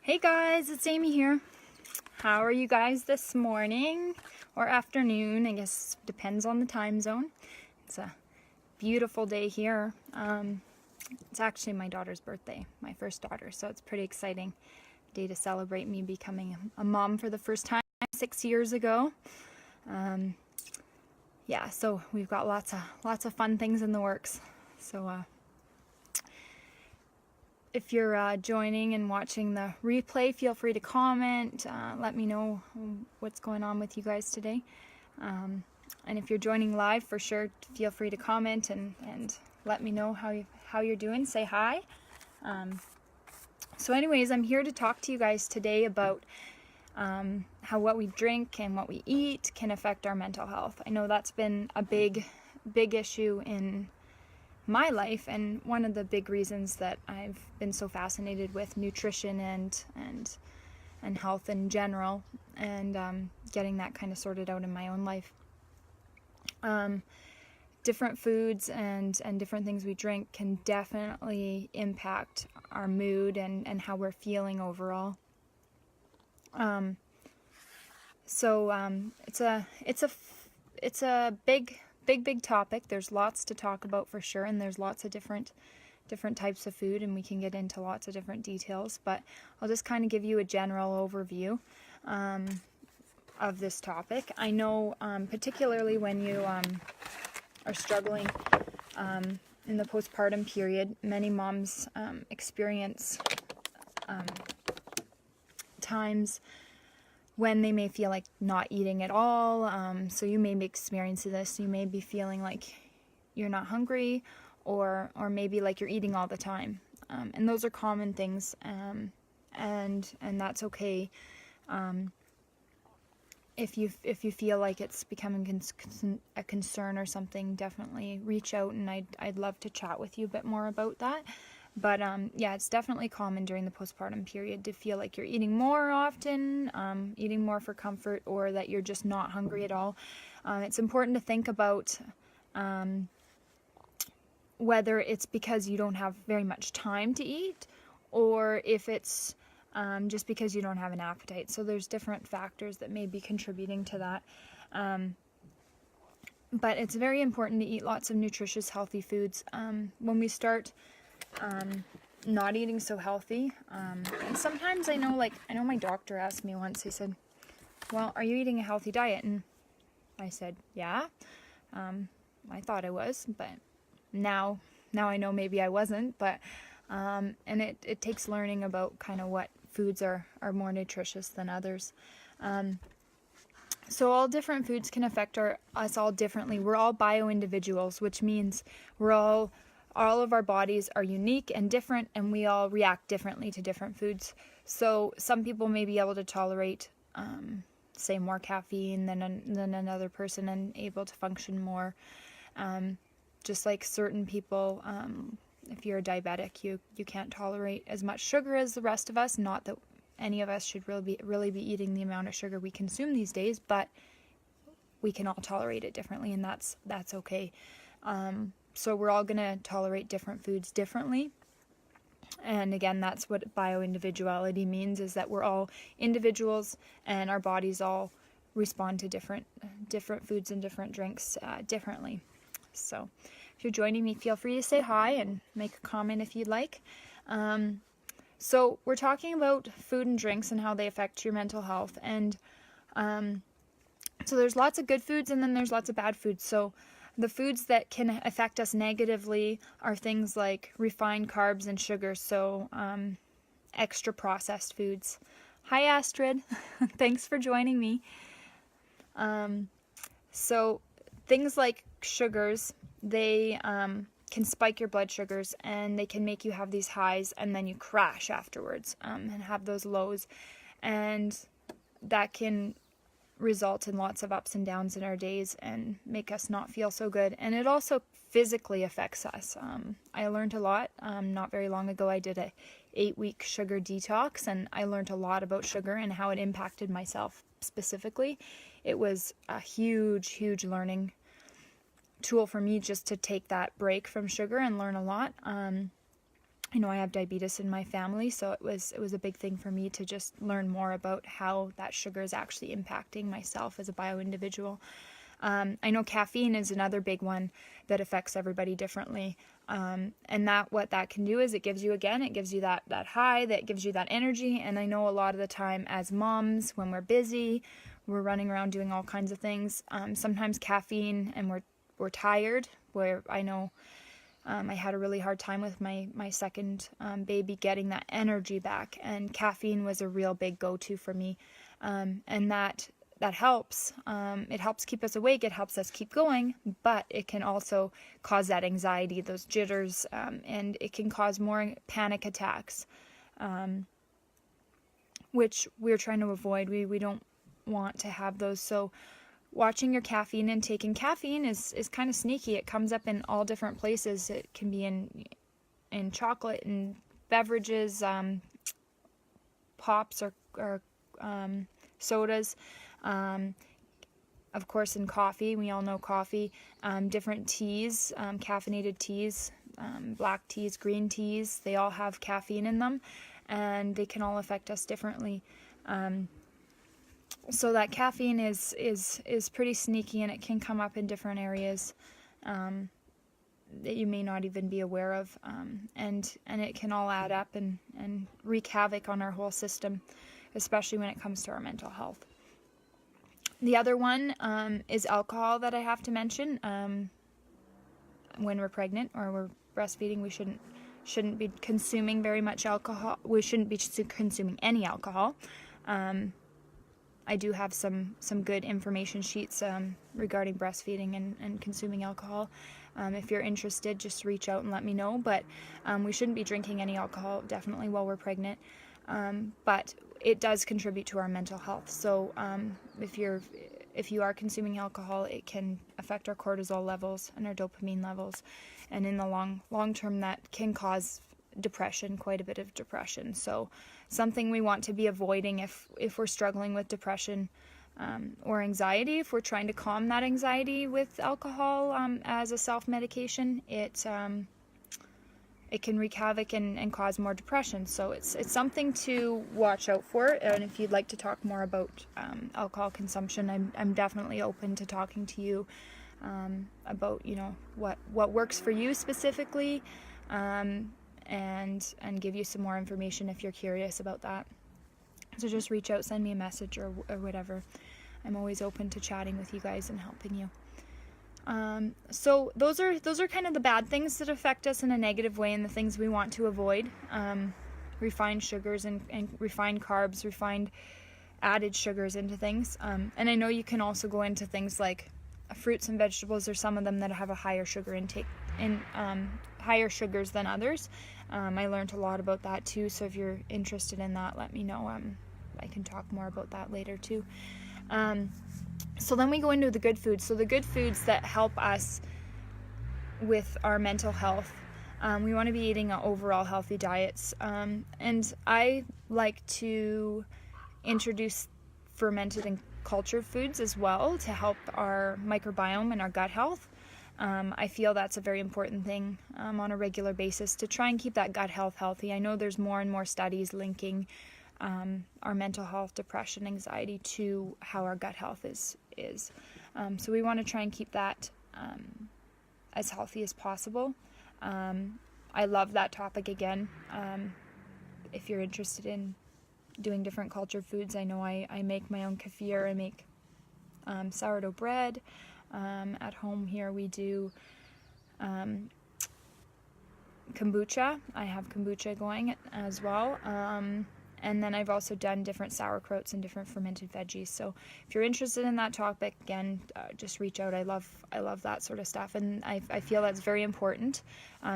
Hey guys, it's Amy here. How are you guys this morning or afternoon? I guess depends on the time zone. It's a beautiful day here. It's actually my daughter's birthday, my first daughter, so it's pretty exciting day to celebrate me becoming a mom for the first time 6 years ago. Yeah, so we've got lots of fun things in the works. So if you're joining and watching the replay, feel free to comment. Let me know what's going on with you guys today. And if you're joining live, for sure, feel free to comment and let me know how you're doing. Say hi. So anyways, I'm here to talk to you guys today about how what we drink and what we eat can affect our mental health. I know that's been a big issue in my life, and one of the big reasons that I've been so fascinated with nutrition and health in general, and getting that kind of sorted out in my own life. Different foods and different things we drink can definitely impact our mood and how we're feeling overall. It's a big topic. There's lots to talk about for sure, and there's lots of different types of food, and we can get into lots of different details, but I'll just kind of give you a general overview of this topic. I know particularly when you are struggling in the postpartum period, many moms experience times when they may feel like not eating at all. So you may be experiencing this. You may be feeling like you're not hungry, or maybe like you're eating all the time. And those are common things, and that's okay. If you feel like it's becoming a concern or something, definitely reach out, and I'd love to chat with you a bit more about that. But yeah, it's definitely common during the postpartum period to feel like you're eating more often, eating more for comfort, or that you're just not hungry at all. It's important to think about whether it's because you don't have very much time to eat, or if it's just because you don't have an appetite. So there's different factors that may be contributing to that. But it's very important to eat lots of nutritious, healthy foods. When we start not eating so healthy, and sometimes I know my doctor asked me once, he said, well, are you eating a healthy diet? And I said, yeah. I thought I was, but now I know maybe I wasn't. But and it takes learning about kind of what foods are more nutritious than others. So all different foods can affect us all differently. We're all bio-individuals, which means all of our bodies are unique and different, and we all react differently to different foods. So some people may be able to tolerate, say, more caffeine than another person, and able to function more. Just like certain people, if you're a diabetic, you can't tolerate as much sugar as the rest of us. Not that any of us should really be eating the amount of sugar we consume these days, but we can all tolerate it differently, and that's okay. So we're all going to tolerate different foods differently. And again, that's what bio-individuality means, is that we're all individuals, and our bodies all respond to different foods and different drinks differently. So if you're joining me, feel free to say hi and make a comment if you'd like. So we're talking about food and drinks and how they affect your mental health. And so there's lots of good foods, and then there's lots of bad foods. So the foods that can affect us negatively are things like refined carbs and sugars, so extra processed foods. Hi, Astrid. Thanks for joining me. So things like sugars, they can spike your blood sugars, and they can make you have these highs, and then you crash afterwards, and have those lows. And that can result in lots of ups and downs in our days and make us not feel so good. And it also physically affects us. I learned a lot. Not very long ago, I did a 8-week sugar detox, and I learned a lot about sugar and how it impacted myself specifically. It was a huge learning tool for me, just to take that break from sugar and learn a lot. I know I have diabetes in my family, so it was a big thing for me to just learn more about how that sugar is actually impacting myself as a bio individual. I know caffeine is another big one that affects everybody differently. And what that can do is it gives you that high, that gives you that energy. And I know a lot of the time as moms, when we're busy, we're running around doing all kinds of things. Sometimes caffeine, and we're tired, where I know I had a really hard time with my second baby getting that energy back. And caffeine was a real big go-to for me. And that helps. It helps keep us awake. It helps us keep going, but it can also cause that anxiety, those jitters, and it can cause more panic attacks, which we're trying to avoid. We don't want to have those. So watching your caffeine intake, and caffeine is kind of sneaky. It comes up in all different places. It can be in chocolate and beverages, pops or sodas. Of course, in coffee, we all know coffee, different teas, caffeinated teas, black teas, green teas, they all have caffeine in them, and they can all affect us differently. So that caffeine is pretty sneaky, and it can come up in different areas that you may not even be aware of, and it can all add up and wreak havoc on our whole system, especially when it comes to our mental health. The other one is alcohol that I have to mention. When we're pregnant or we're breastfeeding, we shouldn't be consuming very much alcohol. We shouldn't be consuming any alcohol. I do have some good information sheets regarding breastfeeding and consuming alcohol. If you're interested, just reach out and let me know. But we shouldn't be drinking any alcohol, definitely, while we're pregnant. But it does contribute to our mental health. So if you are consuming alcohol, it can affect our cortisol levels and our dopamine levels, and in the long term, that can cause depression, quite a bit of depression. So something we want to be avoiding if we're struggling with depression or anxiety. If we're trying to calm that anxiety with alcohol as a self-medication, it can wreak havoc and cause more depression. So it's something to watch out for. And if you'd like to talk more about alcohol consumption, I'm definitely open to talking to you about what works for you specifically, and give you some more information if you're curious about that. So just reach out, send me a message or whatever. I'm always open to chatting with you guys and helping you. So those are kind of the bad things that affect us in a negative way, and the things we want to avoid. Refined sugars and refined carbs, refined added sugars into things. And I know you can also go into things like fruits and vegetables. There's some of them that have a higher sugar intake, higher sugars than others. I learned a lot about that too. So if you're interested in that, let me know. I can talk more about that later too. So then we go into the good foods. So the good foods that help us with our mental health. We want to be eating overall healthy diets. And I like to introduce fermented and cultured foods as well to help our microbiome and our gut health. I feel that's a very important thing on a regular basis to try and keep that gut health healthy. I know there's more and more studies linking our mental health, depression, anxiety to how our gut health is. So we want to try and keep that as healthy as possible. I love that topic again. If you're interested in doing different cultured foods, I know I make my own kefir. I make sourdough bread. At home here we do kombucha. I have kombucha going as well. And then I've also done different sauerkrauts and different fermented veggies. So if you're interested in that topic, again, just reach out. I love that sort of stuff. And I feel that's very important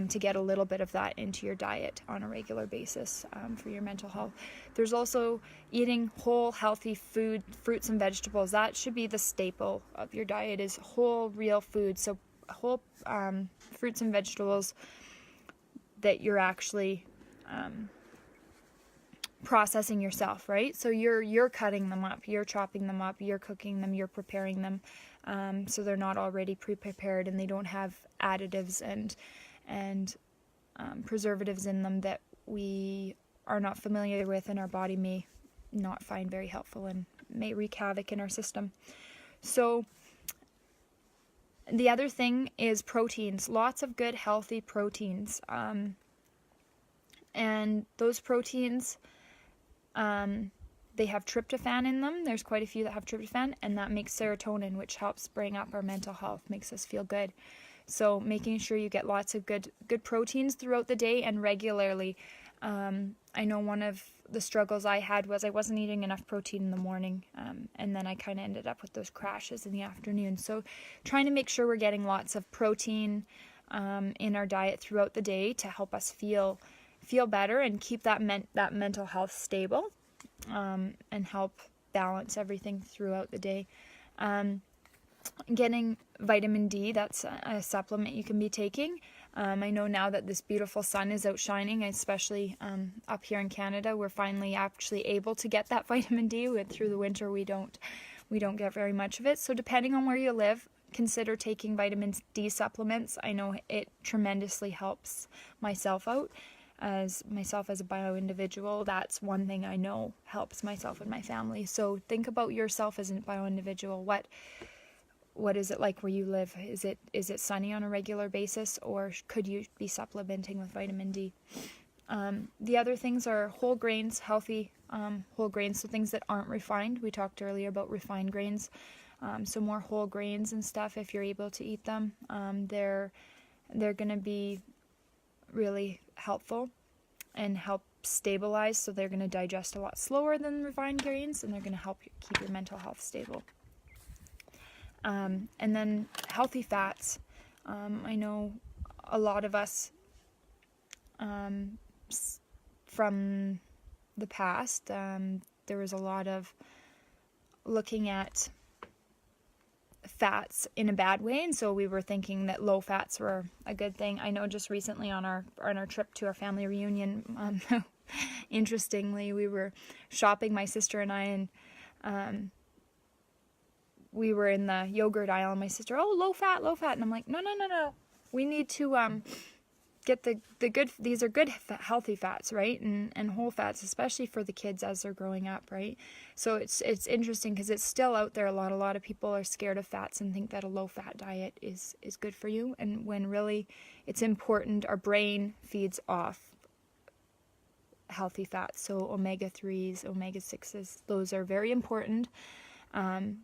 to get a little bit of that into your diet on a regular basis for your mental health. There's also eating whole, healthy food, fruits and vegetables. That should be the staple of your diet, is whole, real food. So whole fruits and vegetables that you're actually processing yourself, right? So you're cutting them up, you're chopping them up, you're cooking them, you're preparing them, so they're not already pre-prepared and they don't have additives and preservatives in them that we are not familiar with and our body may not find very helpful and may wreak havoc in our system. So the other thing is proteins. Lots of good, healthy proteins. And those proteins, they have tryptophan in them. There's quite a few that have tryptophan, and that makes serotonin, which helps bring up our mental health, makes us feel good. So making sure you get lots of good proteins throughout the day and regularly. I know one of the struggles I had was I wasn't eating enough protein in the morning, and then I kind of ended up with those crashes in the afternoon. So trying to make sure we're getting lots of protein in our diet throughout the day to help us feel better and keep that mental health stable, and help balance everything throughout the day. Getting vitamin D, that's a supplement you can be taking. I know now that this beautiful sun is out shining, especially up here in Canada, we're finally actually able to get that vitamin D. Through the winter we don't get very much of it. So depending on where you live, consider taking vitamin D supplements. I know it tremendously helps myself out. As a bio individual, that's one thing I know helps myself and my family. So think about yourself as a bio individual. What is it like where you live? Is it sunny on a regular basis, or could you be supplementing with vitamin D? The other things are whole grains, healthy whole grains, so things that aren't refined. We talked earlier about refined grains, so more whole grains and stuff if you're able to eat them. They're going to be really helpful and help stabilize, so they're going to digest a lot slower than refined grains, and they're going to help keep your mental health stable. And then healthy fats. I know a lot of us from the past, there was a lot of looking at fats in a bad way, and so we were thinking that low fats were a good thing. I know just recently on our trip to our family reunion, interestingly, we were shopping, my sister and I, and we were in the yogurt aisle, and my sister, low fat, and I'm like, no, we need to get the good, these are good healthy fats, right? And whole fats, especially for the kids as they're growing up, right? So it's interesting because it's still out there. A lot of people are scared of fats and think that a low fat diet is good for you, and when really it's important. Our brain feeds off healthy fats, so omega-3s, omega-6s, those are very important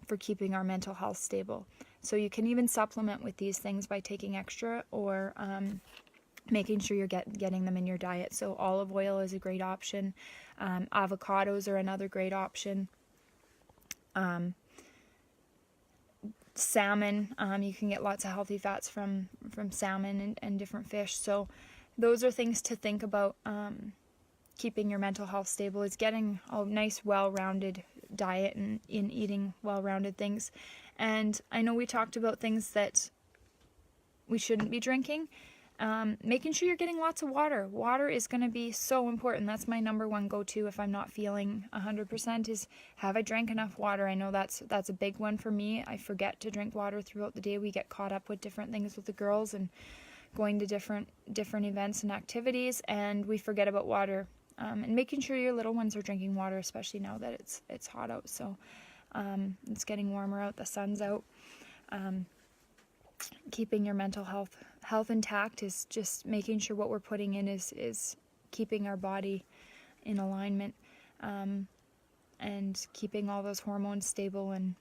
for keeping our mental health stable. So you can even supplement with these things by taking extra, or making sure you're getting them in your diet. So olive oil is a great option. Avocados are another great option. Salmon, you can get lots of healthy fats from salmon and different fish. So those are things to think about. Keeping your mental health stable is getting a nice, well-rounded diet and in eating well-rounded things. And I know we talked about things that we shouldn't be drinking. Making sure you're getting lots of water. Water is going to be so important. That's my number one go-to if I'm not feeling 100%, is have I drank enough water? I know that's a big one for me. I forget to drink water throughout the day. We get caught up with different things with the girls and going to different events and activities, and we forget about water. And making sure your little ones are drinking water, especially now that it's hot out. So it's getting warmer out, the sun's out. Keeping your mental health intact is just making sure what we're putting in is keeping our body in alignment, and keeping all those hormones stable and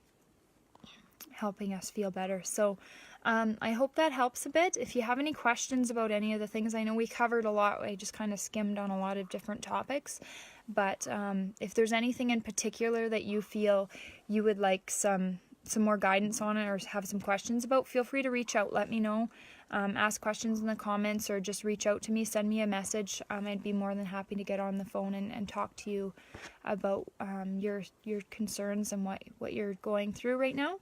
helping us feel better. So I hope that helps a bit. If you have any questions about any of the things, I know we covered a lot. I just kind of skimmed on a lot of different topics, but if there's anything in particular that you feel you would like some more guidance on it or have some questions about, feel free to reach out. Let me know. Ask questions in the comments, or just reach out to me, send me a message. I'd be more than happy to get on the phone and talk to you about your concerns and what you're going through right now.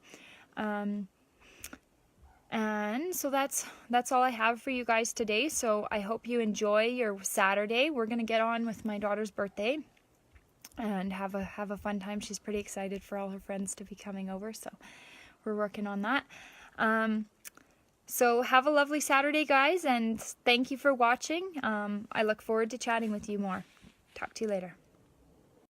And so that's all I have for you guys today. So I hope you enjoy your Saturday. We're going to get on with my daughter's birthday and have a fun time. She's pretty excited for all her friends to be coming over, so we're working on that. So have a lovely Saturday, guys, and thank you for watching. I look forward to chatting with you more. Talk to you later.